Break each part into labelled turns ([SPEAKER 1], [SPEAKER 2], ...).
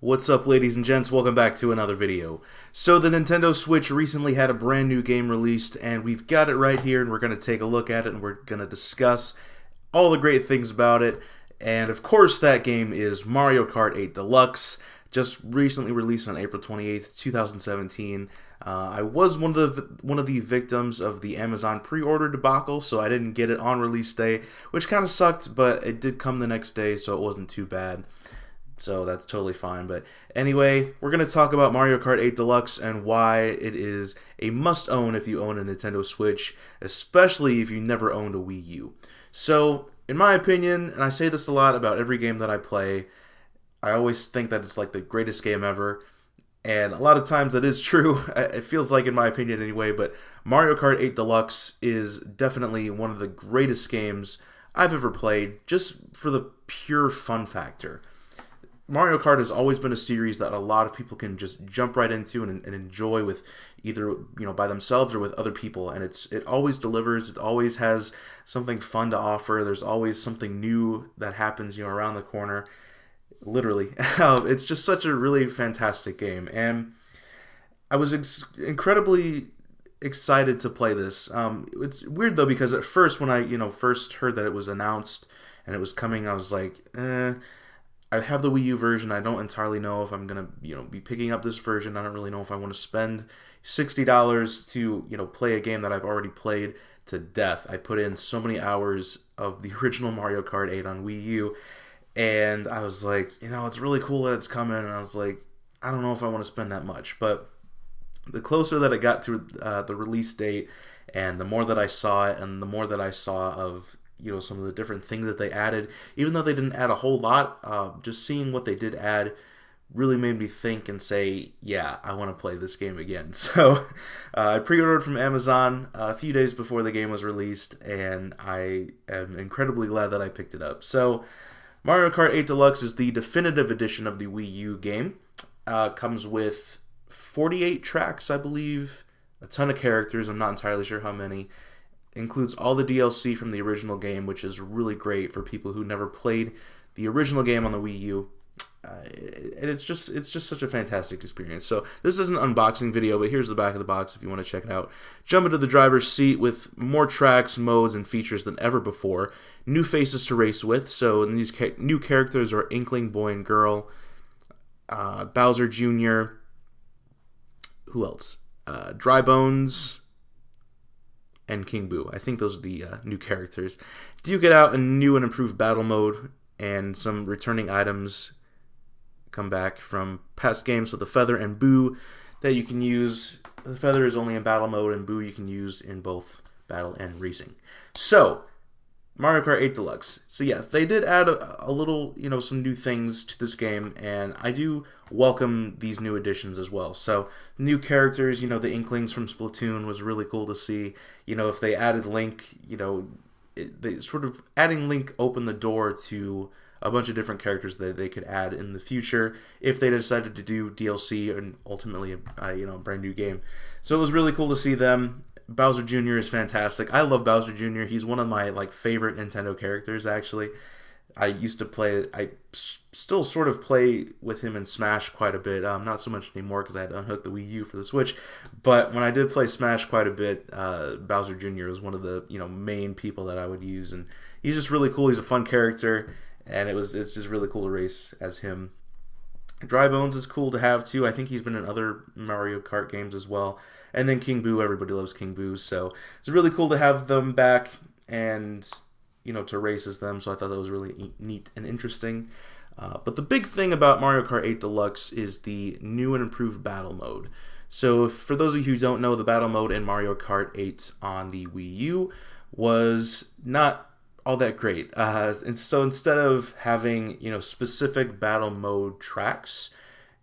[SPEAKER 1] What's up, ladies and gents? Welcome back to another video. So the Nintendo Switch recently had a brand new game released, and we've got it right here, and we're going to take a look at it, and we're going to discuss all the great things about it. And of course, that game is Mario Kart 8 Deluxe, just recently released on April 28th, 2017. I was one of the victims of the Amazon pre-order debacle, so I didn't get it on release day, which kind of sucked, but it did come the next day, so it wasn't too bad. So that's totally fine. But anyway, we're going to talk about Mario Kart 8 Deluxe and why it is a must-own if you own a Nintendo Switch, especially if you never owned a Wii U. So, in my opinion, and I say this a lot about every game that I play, I always think that it's like the greatest game ever. And a lot of times that is true. It feels like, in my opinion anyway, but Mario Kart 8 Deluxe is definitely one of the greatest games I've ever played, just for the pure fun factor. Mario Kart has always been a series that a lot of people can just jump right into and enjoy with either by themselves or with other people, and it always delivers. It always has something fun to offer. There's always something new that happens around the corner. Literally, it's just such a really fantastic game, and I was incredibly excited to play this. It's weird though because at first when I first heard that it was announced and it was coming, I was like, I have the Wii U version. I don't entirely know if I'm gonna, be picking up this version. I don't really know if I want to spend $60 to, play a game that I've already played to death. I put in so many hours of the original Mario Kart 8 on Wii U, and I was like, it's really cool that it's coming. And I was like, I don't know if I want to spend that much. But the closer that it got to the release date, and the more that I saw it, and the more that I saw of some of the different things that they added, even though they didn't add a whole lot, just seeing what they did add really made me think and say, yeah, I want to play this game again. So I pre-ordered from Amazon a few days before the game was released, and I am incredibly glad that I picked it up. So Mario Kart 8 Deluxe is the definitive edition of the Wii U game. Comes with 48 tracks, I believe, a ton of characters. I'm not entirely sure how many. Includes all the DLC from the original game, which is really great for people who never played the original game on the Wii U. And it's just such a fantastic experience. So this is an unboxing video, but here's the back of the box if you want to check it out. Jump into the driver's seat with more tracks, modes, and features than ever before. New faces to race with. So these new characters are Inkling, Boy and Girl, Bowser Jr., who else? Dry Bones, and King Boo. I think those are the new characters. Do get out a new and improved battle mode, and some returning items come back from past games. So the Feather and Boo that you can use. The Feather is only in battle mode, and Boo you can use in both battle and racing. So Mario Kart 8 Deluxe. So yeah, they did add a little, some new things to this game, and I do welcome these new additions as well. So new characters, the Inklings from Splatoon was really cool to see. If they added Link, they sort of adding Link opened the door to a bunch of different characters that they could add in the future if they decided to do DLC and ultimately a brand new game. So it was really cool to see them. Bowser Jr. is fantastic. I love Bowser Jr. He's one of my favorite Nintendo characters, actually. I used to play, I still sort of play with him in Smash quite a bit. Not so much anymore because I had to unhook the Wii U for the Switch. But when I did play Smash quite a bit, Bowser Jr. was one of the main people that I would use, and he's just really cool. He's a fun character, and it's just really cool to race as him. Dry Bones is cool to have too. I think he's been in other Mario Kart games as well. And then King Boo, everybody loves King Boo, so it's really cool to have them back and to race as them. So I thought that was really neat and interesting. But the big thing about Mario Kart 8 Deluxe is the new and improved battle mode. So for those of you who don't know, the battle mode in Mario Kart 8 on the Wii U was not all that great. And so instead of having specific battle mode tracks,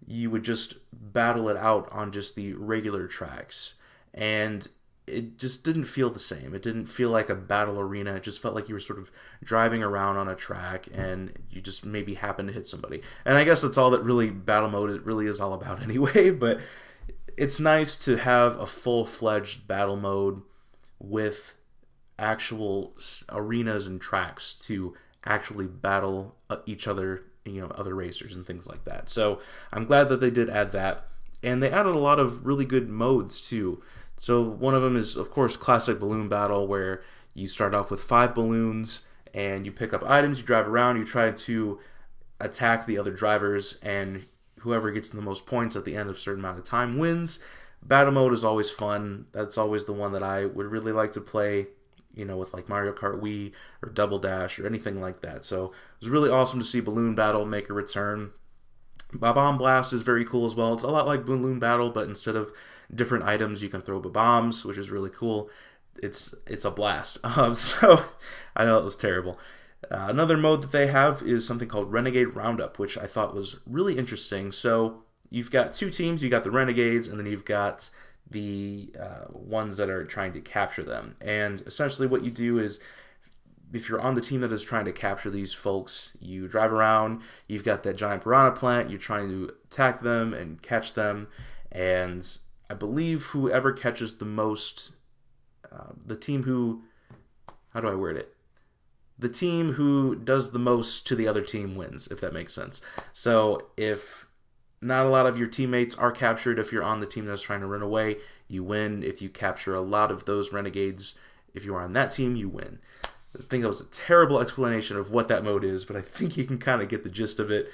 [SPEAKER 1] you would just battle it out on just the regular tracks, and it just didn't feel the same. It didn't feel like a battle arena. It just felt like you were sort of driving around on a track and you just maybe happen to hit somebody. And I guess that's all that really battle mode it really is all about anyway, but it's nice to have a full-fledged battle mode with actual arenas and tracks to actually battle each other other racers and things like that. So I'm glad that they did add that. And they added a lot of really good modes too. So one of them is, of course, classic balloon battle, where you start off with 5 balloons and you pick up items, you drive around, you try to attack the other drivers, and whoever gets the most points at the end of a certain amount of time wins. Battle mode is always fun. That's always the one that I would really like to play, with like Mario Kart Wii or Double Dash or anything like that. So it was really awesome to see Balloon Battle make a return. Bomb Blast is very cool as well. It's a lot like Balloon Battle, but instead of different items, you can throw bombs, which is really cool. It's a blast. So I know it was terrible. Another mode that they have is something called Renegade Roundup, which I thought was really interesting. So you've got 2 teams. You got the Renegades, and then you've got the ones that are trying to capture them. And essentially what you do is, if you're on the team that is trying to capture these folks, you drive around, you've got that giant piranha plant, you're trying to attack them and catch them, and I believe whoever catches the most, the team who, how do I word it? The team who does the most to the other team wins, if that makes sense. So if not a lot of your teammates are captured, if you're on the team that's trying to run away, you win. If you capture a lot of those renegades, if you are on that team, you win. I think that was a terrible explanation of what that mode is, but I think you can kind of get the gist of it.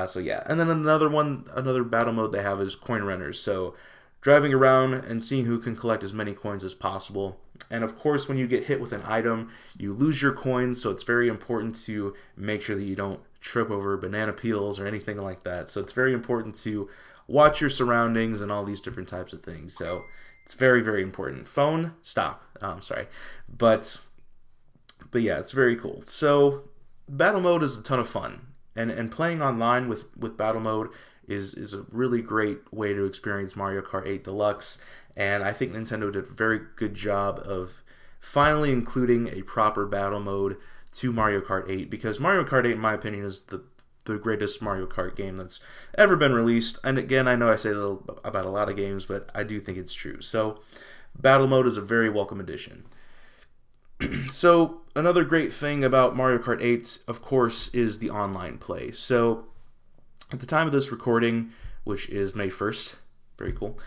[SPEAKER 1] So yeah, and then another battle mode they have is coin runners. So driving around and seeing who can collect as many coins as possible. And of course, when you get hit with an item, you lose your coins, so it's very important to make sure that you don't trip over banana peels or anything like that. So it's very important to watch your surroundings and all these different types of things. So it's very, very important. Phone, stop. I'm sorry. But yeah, it's very cool. So battle mode is a ton of fun. And playing online with battle mode is a really great way to experience Mario Kart 8 Deluxe. And I think Nintendo did a very good job of finally including a proper battle mode to Mario Kart 8, because Mario Kart 8, in my opinion, is the greatest Mario Kart game that's ever been released. And again, I know I say that about a lot of games, but I do think it's true. So battle mode is a very welcome addition. So another great thing about Mario Kart 8, of course, is the online play. So at the time of this recording, which is May 1st, very cool,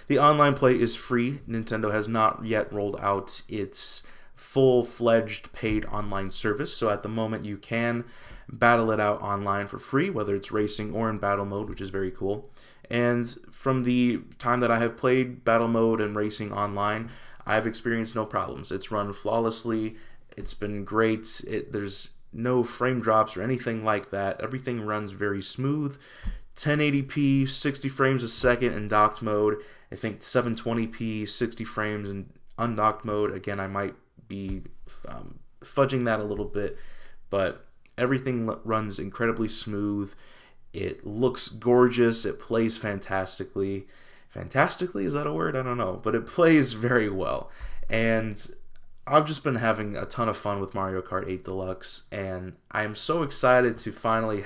[SPEAKER 1] the online play is free. Nintendo has not yet rolled out its full-fledged paid online service, so at the moment you can battle it out online for free, whether it's racing or in battle mode, which is very cool. And from the time that I have played battle mode and racing online, I've experienced no problems. It's run flawlessly. It's been great. There's no frame drops or anything like that. Everything runs very smooth. 1080p, 60 frames a second in docked mode. I think 720p, 60 frames in undocked mode. Again, I might be fudging that a little bit, but everything runs incredibly smooth. It looks gorgeous. It plays fantastically. Fantastically, is that a word? I don't know, but it plays very well. And I've just been having a ton of fun with Mario Kart 8 Deluxe, and I'm so excited to finally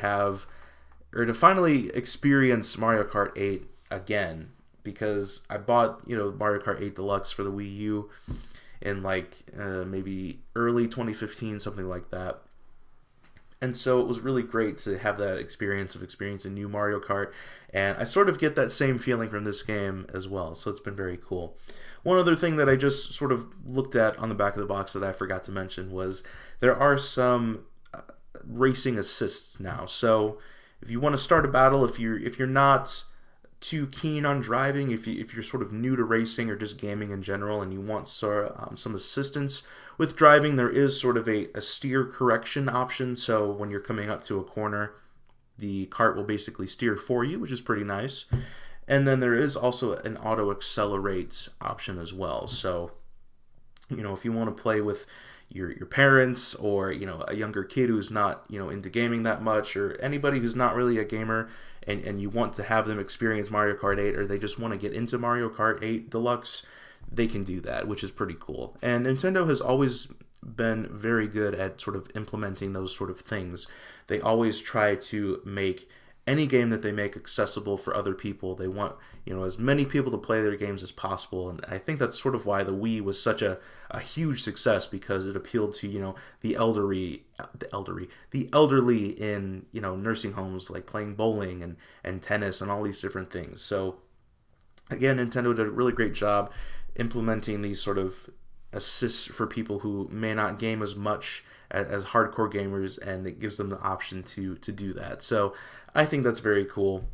[SPEAKER 1] experience Mario Kart 8 again, because I bought, Mario Kart 8 Deluxe for the Wii U in maybe early 2015, something like that. And so it was really great to have that experience of experiencing new Mario Kart, and I sort of get that same feeling from this game as well, so it's been very cool. One other thing that I just sort of looked at on the back of the box that I forgot to mention was there are some racing assists now. So if you want to start a battle, if you're not too keen on driving, if you're sort of new to racing or just gaming in general, and you want some assistance with driving, there is sort of a steer correction option. So when you're coming up to a corner, the kart will basically steer for you, which is pretty nice. And then there is also an auto accelerate option as well. So, if you want to play with your parents, or a younger kid who's not into gaming that much, or anybody who's not really a gamer, and you want to have them experience Mario Kart 8, or they just want to get into Mario Kart 8 Deluxe, they can do that, which is pretty cool. And Nintendo has always been very good at sort of implementing those sort of things. They always try to make any game that they make accessible for other people. They want, as many people to play their games as possible. And I think that's sort of why the Wii was such a huge success, because it appealed to, the elderly in, nursing homes, like playing bowling and tennis and all these different things. So again, Nintendo did a really great job implementing these sort of assists for people who may not game as much as hardcore gamers, and it gives them the option to do that. So I think that's very cool.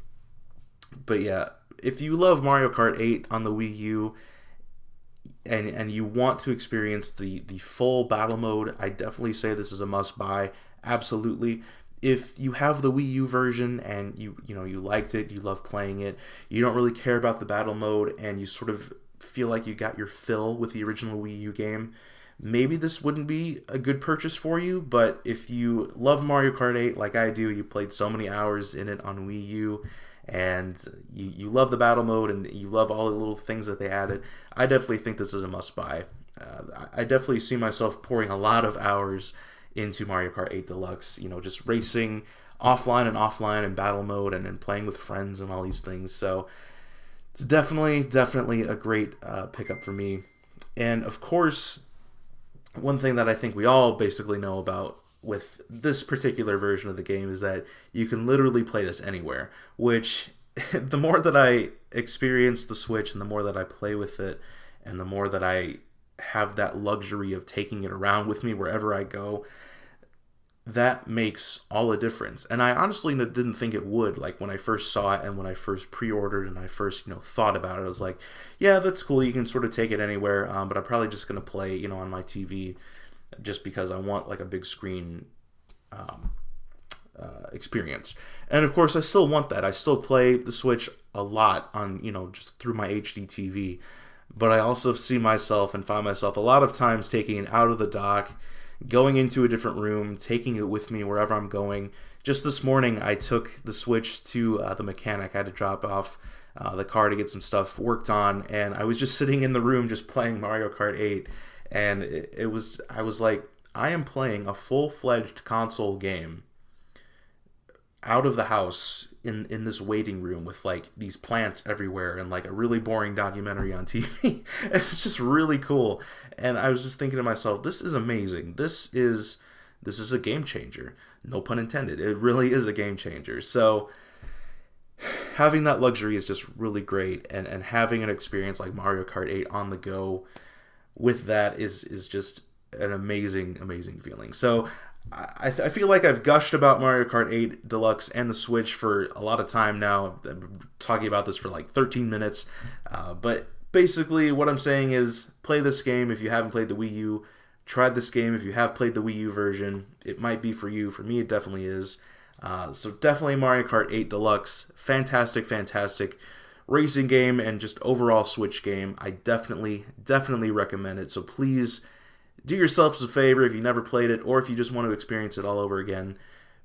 [SPEAKER 1] But yeah, if you love Mario Kart 8 on the Wii U and you want to experience the full battle mode, I definitely say this is a must buy. Absolutely. If you have the Wii U version and you liked it, you love playing it, you don't really care about the battle mode, and you sort of feel like you got your fill with the original Wii U game, maybe this wouldn't be a good purchase for you. But if you love Mario Kart 8 like I do, you played so many hours in it on Wii U, and you love the battle mode and you love all the little things that they added, I definitely think this is a must-buy. I definitely see myself pouring a lot of hours into Mario Kart 8 Deluxe, just racing offline and battle mode and playing with friends and all these things. So it's definitely a great pickup for me. And of course, one thing that I think we all basically know about with this particular version of the game is that you can literally play this anywhere, which the more that I experience the Switch and the more that I play with it and the more that I have that luxury of taking it around with me wherever I go, that makes all the difference. And I honestly didn't think it would. Like when I first saw it and when I first pre-ordered and I first thought about it, I was like, yeah, that's cool, you can sort of take it anywhere, but I'm probably just gonna play on my TV just because I want like a big screen experience. And of course I still want that. I still play the Switch a lot on just through my HD TV, but I also see myself and find myself a lot of times taking it out of the dock, going into a different room, taking it with me wherever I'm going. Just this morning, I took the Switch to the mechanic. I had to drop off the car to get some stuff worked on, and I was just sitting in the room just playing Mario Kart 8, and I was like, I am playing a full-fledged console game out of the house in this waiting room with like these plants everywhere and like a really boring documentary on TV. It's just really cool. And I was just thinking to myself, this is amazing. This is a game changer. No pun intended. It really is a game changer. So having that luxury is just really great, and having an experience like Mario Kart 8 on the go with that is just an amazing feeling. So I feel like I've gushed about Mario Kart 8 Deluxe and the Switch for a lot of time now. I've been talking about this for like 13 minutes. But basically what I'm saying is play this game if you haven't played the Wii U. Try this game if you have played the Wii U version. It might be for you. For me, it definitely is. So definitely Mario Kart 8 Deluxe. Fantastic racing game and just overall Switch game. I definitely recommend it. So please do yourselves a favor if you never played it, or if you just want to experience it all over again,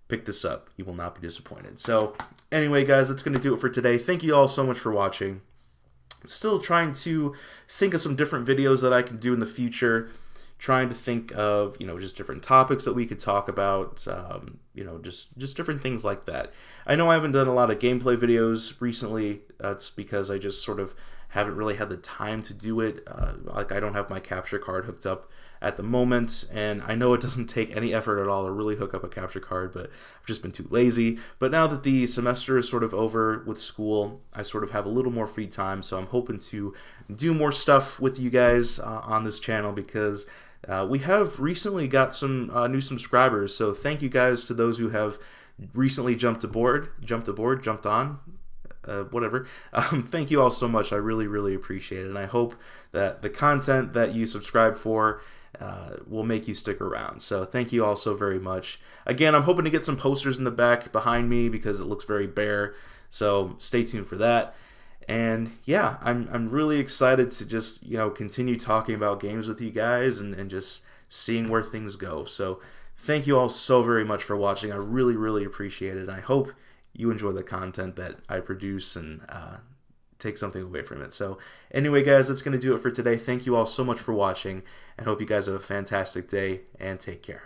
[SPEAKER 1] pick this up. You will not be disappointed. So anyway, guys, that's going to do it for today. Thank you all so much for watching. Still trying to think of some different videos that I can do in the future. Trying to think of, just different topics that we could talk about, just different things like that. I know I haven't done a lot of gameplay videos recently. That's because I just sort of haven't really had the time to do it. Like I don't have my capture card hooked up at the moment, and I know it doesn't take any effort at all to really hook up a capture card, but I've just been too lazy. But now that the semester is sort of over with school, I sort of have a little more free time, so I'm hoping to do more stuff with you guys on this channel, because we have recently got some new subscribers. So thank you guys to those who have recently jumped on. Whatever. Thank you all so much. I really appreciate it, and I hope that the content that you subscribe for will make you stick around. So thank you all so very much. Again, I'm hoping to get some posters in the back behind me because it looks very bare, so stay tuned for that. And yeah, I'm really excited to just continue talking about games with you guys and just seeing where things go. So thank you all so very much for watching. I really appreciate it, and I hope you enjoy the content that I produce and take something away from it. So anyway, guys, that's going to do it for today. Thank you all so much for watching, and hope you guys have a fantastic day, and take care.